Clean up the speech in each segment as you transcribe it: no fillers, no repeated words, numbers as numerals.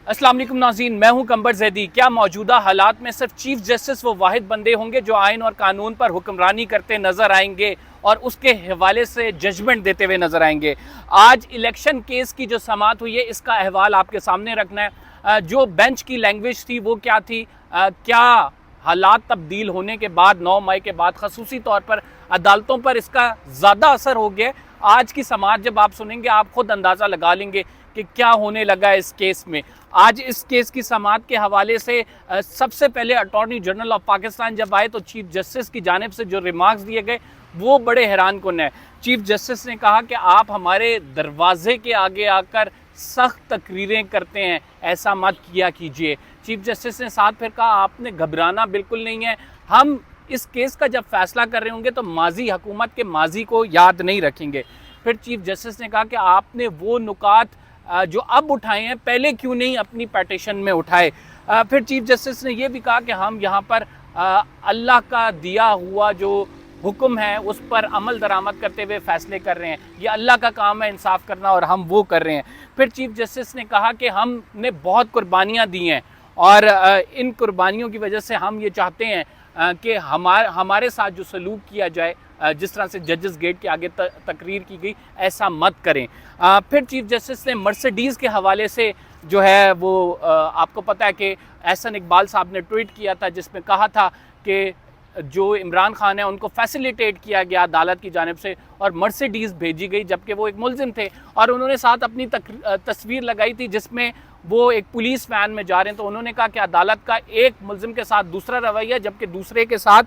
अस्सलाम वालेकुम नाज़रीन, मैं हूं कंबर जैदी। क्या मौजूदा हालात में सिर्फ चीफ जस्टिस वो वाहिद बंदे होंगे जो आइन और कानून पर हुक्मरानी करते नजर आएंगे और उसके हवाले से जजमेंट देते हुए नजर आएंगे? आज इलेक्शन केस की जो समाअत हुई है इसका अहवाल आपके सामने रखना है। जो बेंच की लैंग्वेज थी वो क्या थी, क्या हालात तब्दील होने के बाद 9 मई के बाद खसूसी तौर पर अदालतों पर इसका ज़्यादा असर हो गया? आज की समाअत जब आप सुनेंगे आप खुद अंदाज़ा लगा लेंगे कि क्या होने लगा है इस केस में। आज इस केस की समाअत के हवाले से सबसे पहले अटॉर्नी जनरल ऑफ पाकिस्तान जब आए तो चीफ जस्टिस की जानिब से जो रिमार्क्स दिए गए वो बड़े हैरान कुन है। चीफ जस्टिस ने कहा कि आप हमारे दरवाजे के आगे आकर सख्त तकरीरें करते हैं, ऐसा मत किया कीजिए। चीफ जस्टिस ने साथ फिर कहा आपने घबराना बिल्कुल नहीं है, हम इस केस का जब फैसला कर रहे होंगे तो माजी हुकूमत के माजी को याद नहीं रखेंगे। फिर चीफ जस्टिस ने कहा कि आपने वो नुकात जो अब उठाए हैं पहले क्यों नहीं अपनी पटिशन में उठाए। फिर चीफ जस्टिस ने यह भी कहा कि हम यहाँ पर अल्लाह का दिया हुआ जो हुक्म है उस पर अमल दरामद करते हुए फैसले कर रहे हैं, ये अल्लाह का काम है इंसाफ करना और हम वो कर रहे हैं। फिर चीफ जस्टिस ने कहा कि हमने बहुत कुर्बानियाँ दी हैं और इन कुर्बानियों की वजह से हम ये चाहते हैं कि हमारे साथ जो सलूक किया जाए, जिस तरह से जजेस गेट के आगे तकरीर की गई, ऐसा मत करें। फिर चीफ जस्टिस ने मर्सिडीज़ के हवाले से जो है वो आपको पता है कि एहसन इकबाल साहब ने ट्वीट किया था जिसमें कहा था कि जो इमरान खान है उनको फैसिलिटेट किया गया अदालत की जानिब से और मर्सिडीज़ भेजी गई जबकि वो एक मुलजिम थे, और उन्होंने साथ अपनी तस्वीर लगाई थी जिसमें वो एक पुलिस वैन में जा रहे हैं। तो उन्होंने कहा कि अदालत का एक मुलजिम के साथ दूसरा रवैया जबकि दूसरे के साथ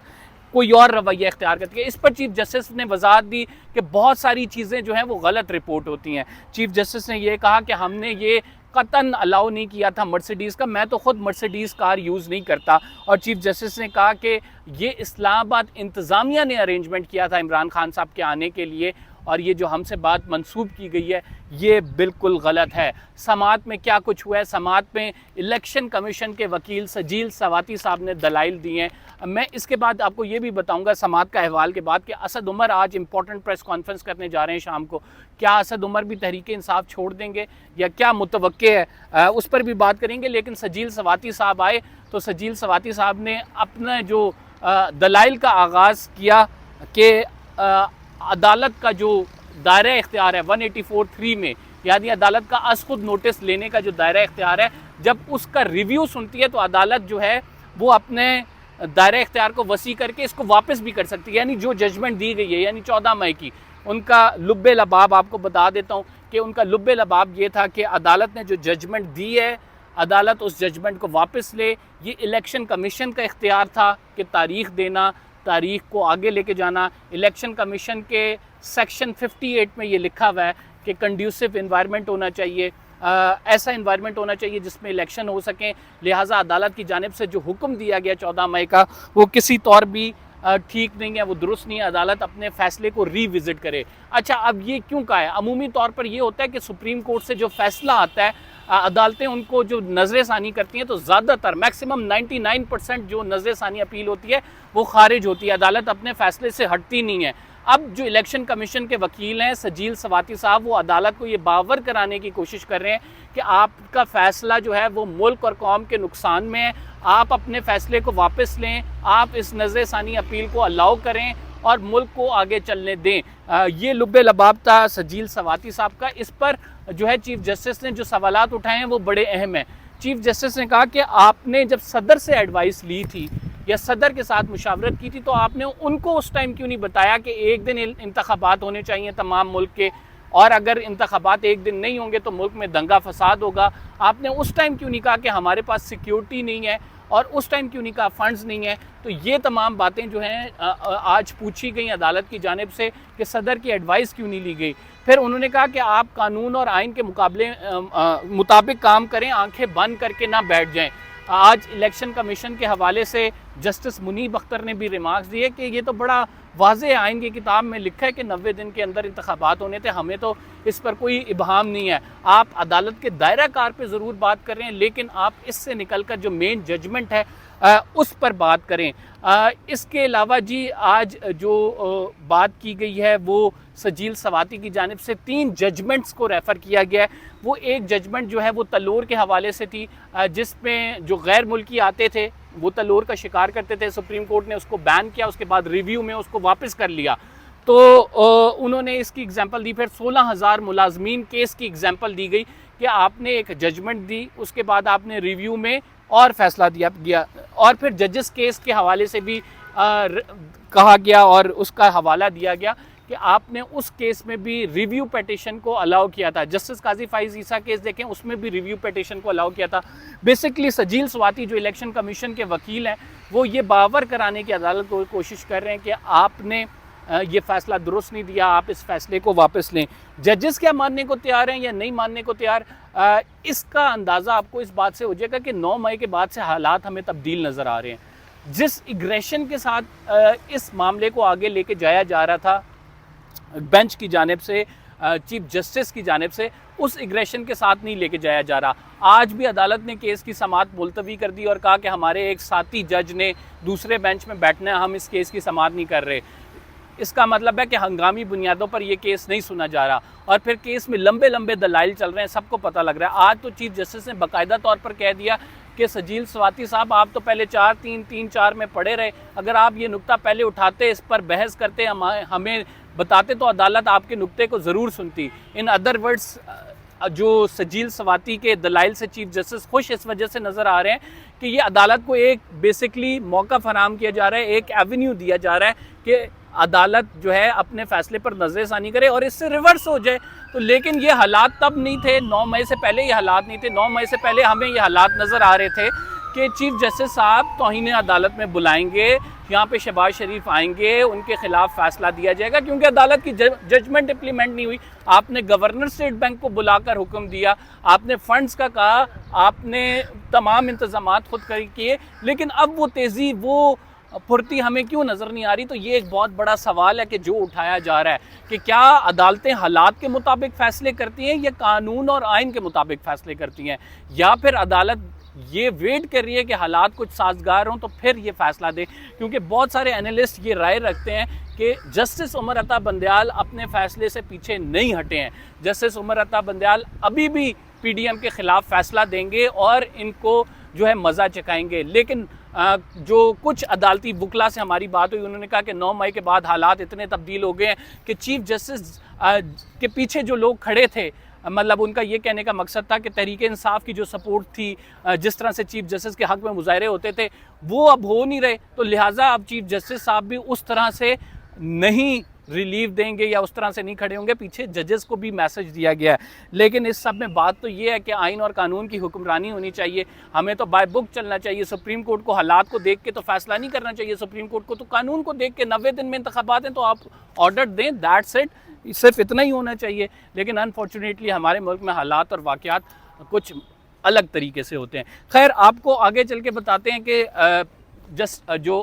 कोई और रवैया इख्तियार करती है। इस पर चीफ जस्टिस ने वजाहत दी कि बहुत सारी चीज़ें जो हैं वो गलत रिपोर्ट होती हैं। चीफ जस्टिस ने यह कहा कि हमने ये कतन अलाउ नहीं किया था मर्सिडीज़ का, मैं तो ख़ुद मर्सिडीज़ कार यूज़ नहीं करता। और चीफ जस्टिस ने कहा कि ये इस्लामाबाद इंतज़ामिया ने अरेंजमेंट किया था इमरान खान साहब के आने के लिए और ये जो हमसे बात मंसूब की गई है ये बिल्कुल गलत है। समाअत में क्या कुछ हुआ है, समाअत में इलेक्शन कमीशन के वकील सजील सवाती साहब ने दलाइल दिए हैं। मैं इसके बाद आपको ये भी बताऊंगा समाअत का अहवाल के बाद कि असद उमर आज इंपॉर्टेंट प्रेस कॉन्फ्रेंस करने जा रहे हैं शाम को। क्या असद उमर भी तहरीक इंसाफ छोड़ देंगे या क्या मुतवक्के है, उस पर भी बात करेंगे। लेकिन सजील सवाती साहब आए तो सजील सवाती साहब ने अपना जो दलाइल का आगाज़ किया कि अदालत का जो दायरा इख्तियार है 184(3) में, यानी अदालत का अस खुद नोटिस लेने का जो दायरा इख्तियार है, जब उसका रिव्यू सुनती है तो अदालत जो है वो अपने दायरा इख्तियार को वसी करके इसको वापस भी कर सकती है। यानी जो जजमेंट दी गई है यानी 14 मई की, उनका लुब्बे लबाब आपको बता देता हूँ कि उनका लुब्बे लबाब ये था कि अदालत ने जो जजमेंट दी है अदालत उस जजमेंट को वापस ले। ये इलेक्शन कमीशन का इख्तियार था कि तारीख देना, तारीख को आगे लेके जाना। इलेक्शन कमीशन के सेक्शन 58 में ये लिखा हुआ है कि कंड्यूसिव इन्वायरमेंट होना चाहिए, ऐसा इन्वायरमेंट होना चाहिए जिसमें इलेक्शन हो सकें। लिहाजा अदालत की जानिब से जो हुक्म दिया गया 14 मई का वो किसी तौर भी ठीक नहीं है, वो दुरुस्त नहीं है। अदालत अपने फ़ैसले को रीविज़िट करे। अच्छा, अब ये क्यों कहा है? अमूमी तौर पर ये होता है कि सुप्रीम कोर्ट से जो फ़ैसला आता है अदालतें उनको जो नज़र सानी करती हैं तो ज़्यादातर मैक्सिमम 99% जो नज़र सानी अपील होती है वो खारिज होती है। अदालत अपने फ़ैसले से हटती नहीं है। अब जो इलेक्शन कमीशन के वकील हैं सजील सवाती साहब, वो अदालत को ये बावर कराने की कोशिश कर रहे हैं कि आपका फ़ैसला जो है वो मुल्क और कौम के नुकसान में है, आप अपने फ़ैसले को वापस लें, आप इस नज़र सानी अपील को अलाउ करें और मुल्क को आगे चलने दें। ये लुब्बे लबाब था सजील सवाती साहब का। इस पर जो है चीफ जस्टिस ने जो सवालात उठाए हैं वो बड़े अहम हैं। चीफ जस्टिस ने कहा कि आपने जब सदर से एडवाइस ली थी या सदर के साथ मुशावरत की थी तो आपने उनको उस टाइम क्यों नहीं बताया कि एक दिन इंतखाबात होने चाहिए तमाम मुल्क के, और अगर इंतखाबात एक दिन नहीं होंगे तो मुल्क में दंगा फसाद होगा। आपने उस टाइम क्यों नहीं कहा कि हमारे पास सिक्योरिटी नहीं है, और उस टाइम क्यों नहीं कहा फंड्स नहीं है। तो ये तमाम बातें जो हैं आज पूछी गई अदालत की जानिब से कि सदर की एडवाइस क्यों नहीं ली गई। फिर उन्होंने कहा कि आप कानून और आइन के मुताबिक काम करें, आंखें बंद करके ना बैठ जाएं। आज इलेक्शन कमीशन के हवाले से जस्टिस मुनीब अख्तर ने भी रिमार्क्स दिए कि ये तो बड़ा वाज़े आइन की किताब में लिखा है कि 90 दिन के अंदर इंतखाबात होने थे, हमें तो इस पर कोई इबहाम नहीं है। आप अदालत के दायरा कार पे ज़रूर बात कर रहे हैं लेकिन आप इससे निकल कर जो मेन जजमेंट है उस पर बात करें। इसके अलावा जी आज जो बात की गई है वो सजील सवाती की जानिब से 3 जजमेंट्स को रेफ़र किया गया है। वो एक जजमेंट जो है वो तलोर के हवाले से थी, जिसमें जो गैर मुल्की आते थे वो तलोर का शिकार करते थे। सुप्रीम कोर्ट ने उसको बैन किया, उसके बाद रिव्यू में उसको वापस कर लिया। तो उन्होंने इसकी एग्जांपल दी। फिर 16,000 मुलाजमीन केस की एग्जांपल दी गई कि आपने एक जजमेंट दी, उसके बाद आपने रिव्यू में और फैसला दिया गया, और फिर जजेस केस के हवाले से भी कहा गया और उसका हवाला दिया गया कि आपने उस केस में भी रिव्यू पिटीशन को अलाउ किया था। जस्टिस काजी फाइज ईसा केस देखें, उसमें भी रिव्यू पिटीशन को अलाउ किया था। बेसिकली सजील स्वाति जो इलेक्शन कमीशन के वकील हैं, वो ये बावर कराने की अदालत को कोशिश कर रहे हैं कि आपने ये फ़ैसला दुरुस्त नहीं दिया, आप इस फैसले को वापस लें। जजेस क्या मानने को तैयार हैं या नहीं मानने को तैयार, इसका अंदाज़ा आपको इस बात से हो जाएगा कि 9 मई के बाद से हालात हमें तब्दील नज़र आ रहे हैं। जिस इग्रेशन के साथ इस मामले को आगे लेके जाया जा रहा था बेंच की जानिब से, चीफ जस्टिस की जानिब से, उस इग्रेशन के साथ नहीं लेके जाया जा रहा। आज भी अदालत ने केस की समाअत मुलतवी कर दी और कहा कि हमारे एक साथी जज ने दूसरे बेंच में बैठना है, हम इस केस की समाअत नहीं कर रहे। इसका मतलब है कि हंगामी बुनियादों पर यह केस नहीं सुना जा रहा और फिर केस में लंबे लंबे दलाइल चल रहे हैं, सबको पता लग रहा है। आज तो चीफ जस्टिस ने बाकायदा तौर पर कह दिया कि सजील स्वाति साहब, आप तो पहले 4-3-3-4 में पड़े रहे, अगर आप ये नुक्ता पहले उठाते, इस पर बहस करते, हमें बताते तो अदालत आपके नुक्ते को ज़रूर सुनती। इन अदर वर्ड्स, जो सजील स्वाति के दलाइल से चीफ जस्टिस खुश इस वजह से नज़र आ रहे हैं कि ये अदालत को एक बेसिकली मौका फराहम किया जा रहा है, एक एवेन्यू दिया जा रहा है कि अदालत जो है अपने फैसले पर नज़रसानी करे और इससे रिवर्स हो जाए। तो लेकिन ये हालात तब नहीं थे, 9 मई से पहले ये हालात नहीं थे। 9 मई से पहले हमें ये हालात नज़र आ रहे थे कि चीफ जस्टिस साहब तौहीन अदालत में बुलाएंगे, यहाँ पे शहबाज शरीफ आएंगे, उनके खिलाफ फैसला दिया जाएगा क्योंकि अदालत की जजमेंट इम्प्लीमेंट नहीं हुई। आपने गवर्नर स्टेट बैंक को बुलाकर हुक्म दिया, आपने फंड्स का कहा, आपने तमाम इंतजामात खुद किए, लेकिन अब वो तेज़ी, वो फुर्ती हमें क्यों नज़र नहीं आ रही? तो ये एक बहुत बड़ा सवाल है कि जो उठाया जा रहा है कि क्या अदालतें हालात के मुताबिक फ़ैसले करती हैं या कानून और आइन के मुताबिक फ़ैसले करती हैं, या फिर अदालत ये वेट कर रही है कि हालात कुछ साजगार हों तो फिर ये फ़ैसला दे। क्योंकि बहुत सारे एनालिस्ट ये राय रखते हैं कि जस्टिस उमर अता बंदयाल अपने फ़ैसले से पीछे नहीं हटे हैं। जस्टिस उमर अता बंदयाल अभी भी PDM के ख़िलाफ़ फ़ैसला देंगे और इनको जो है मज़ा चखाएंगे। लेकिन जो कुछ अदालती वकला से हमारी बात हुई, उन्होंने कहा कि 9 मई के बाद हालात इतने तब्दील हो गए हैं कि चीफ जस्टिस के पीछे जो लोग खड़े थे, मतलब उनका ये कहने का मकसद था कि तहरीक इंसाफ की जो सपोर्ट थी, जिस तरह से चीफ जस्टिस के हक़ में मुजाहरे होते थे, वो अब हो नहीं रहे। तो लिहाजा अब चीफ जस्टिस साहब भी उस तरह से नहीं रिलीफ देंगे या उस तरह से नहीं खड़े होंगे। पीछे जजेस को भी मैसेज दिया गया है। लेकिन इस सब में बात तो ये है कि आइन और कानून की हुक्मरानी होनी चाहिए। हमें तो बाय बुक चलना चाहिए। सुप्रीम कोर्ट को हालात को देख के तो फैसला नहीं करना चाहिए। सुप्रीम कोर्ट को तो कानून को देख के 90 दिन में इंतखाबात हैं तो आप ऑर्डर दें, दैट्स इट। सिर्फ इतना ही होना चाहिए। लेकिन अनफॉर्चुनेटली हमारे मुल्क में हालात और वाक़यात कुछ अलग तरीके से होते हैं। खैर, आपको आगे चल के बताते हैं कि जो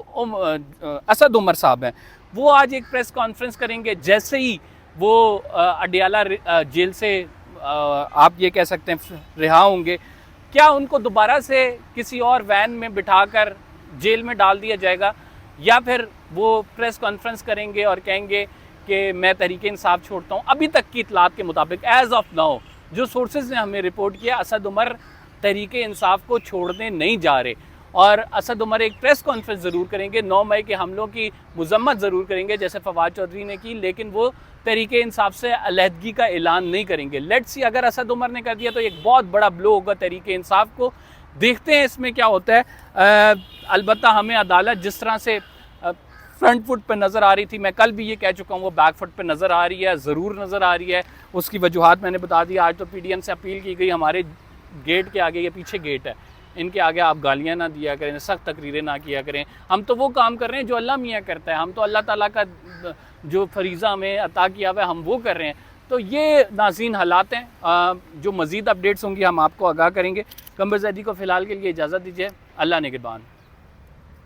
असद उमर साहब हैं, वो आज एक प्रेस कॉन्फ्रेंस करेंगे। जैसे ही वो अडियाला जेल से आप ये कह सकते हैं रिहा होंगे, क्या उनको दोबारा से किसी और वैन में बिठाकर जेल में डाल दिया जाएगा, या फिर वो प्रेस कॉन्फ्रेंस करेंगे और कहेंगे कि मैं तहरीक इंसाफ छोड़ता हूँ? अभी तक की इतलात के मुताबिक, एज ऑफ नाउ जो सोर्सेज ने हमें रिपोर्ट किया, असद उमर तहरीक इंसाफ को छोड़ने नहीं जा रहे। और असद उमर एक प्रेस कॉन्फ्रेंस ज़रूर करेंगे, 9 मई के हमलों की मजम्मत ज़रूर करेंगे जैसे फवाद चौधरी ने की, लेकिन वो तहरीक इंसाफ से अलहदगी का ऐलान नहीं करेंगे। लेट्स सी, अगर असद उमर ने कर दिया तो एक बहुत बड़ा ब्लो होगा तहरीक इंसाफ को। देखते हैं इसमें क्या होता है। अलबत्ता हमें अदालत जिस तरह से फ्रंट फुट पर नज़र आ रही थी, मैं कल भी ये कह चुका हूँ, वो बैक फुट पर नज़र आ रही है, ज़रूर नज़र आ रही है। उसकी वजूहात मैंने बता दी। आज तो PDM से अपील की गई, हमारे गेट के आगे, ये पीछे गेट है, इनके आगे आप गालियाँ ना दिया करें, सख्त तकरीरें ना किया करें। हम तो वो काम कर रहे हैं जो अल्लाह मियाँ करता है। हम तो अल्लाह ताला का जो फरीज़ा हमें अता किया हुआ है, हम वो कर रहे हैं। तो ये नाज़रीन हालात हैं। जो मज़ीद अपडेट्स होंगी हम आपको आगाह करेंगे। कंबर ज़ैदी को फ़िलहाल के लिए इजाज़त दीजिए। अल्लाह निगहबान।